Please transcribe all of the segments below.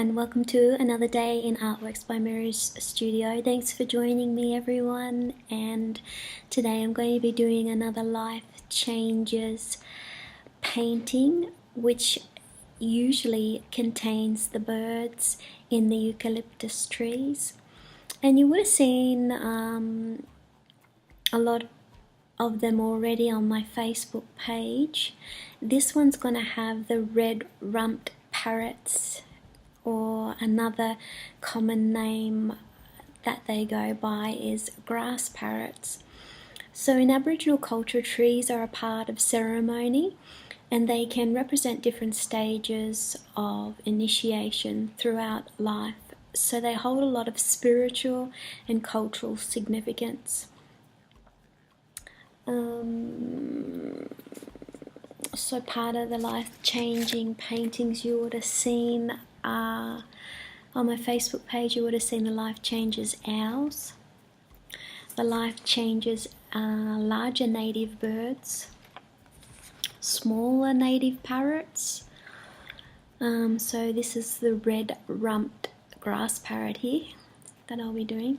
and welcome to another day in Artworks by Mirree's studio. Thanks for joining me, everyone, and today I'm going to be doing another Life Changes painting, which usually contains the birds in the eucalyptus trees. And you would have seen a lot of them already on my Facebook page. This one's going to have the red-rumped parrots, or another common name that they go by is grass parrots. So in Aboriginal culture, trees are a part of ceremony and they can represent different stages of initiation throughout life. So they hold a lot of spiritual and cultural significance. So part of the life-changing paintings you would have seen on my Facebook page, you would have seen the Life Changes owls, the Life Changes larger native birds, smaller native parrots. So this is the red-rumped grass parrot here that I'll be doing.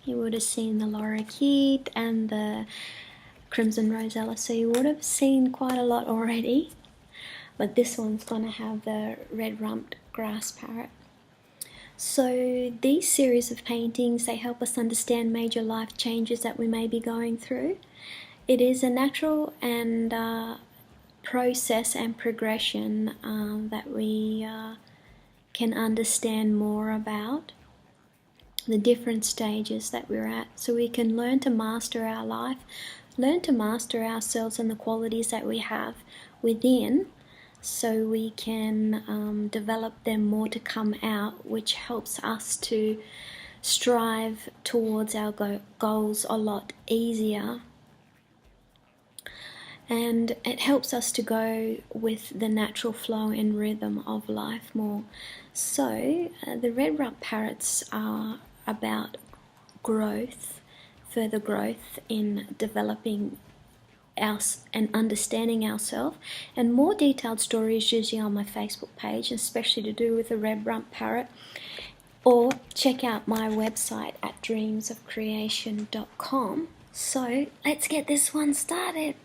You would have seen the lorikeet and the crimson rosella, so you would have seen quite a lot already, but this one's going to have the red-rumped grass parrot. So these series of paintings, they help us understand major life changes that we may be going through. It is a natural and process and progression that we can understand more about the different stages that we're at, so we can learn to master our life, learn to master ourselves and the qualities that we have within, so we can develop them more to come out, which helps us to strive towards our goals a lot easier. And it helps us to go with the natural flow and rhythm of life more. So the red-rumped parrots are about growth, further growth in developing us and understanding ourselves, and more detailed stories usually on my Facebook page, especially to do with the red-rumped parrot, or check out my website at dreamsofcreation.com. So let's get this one started.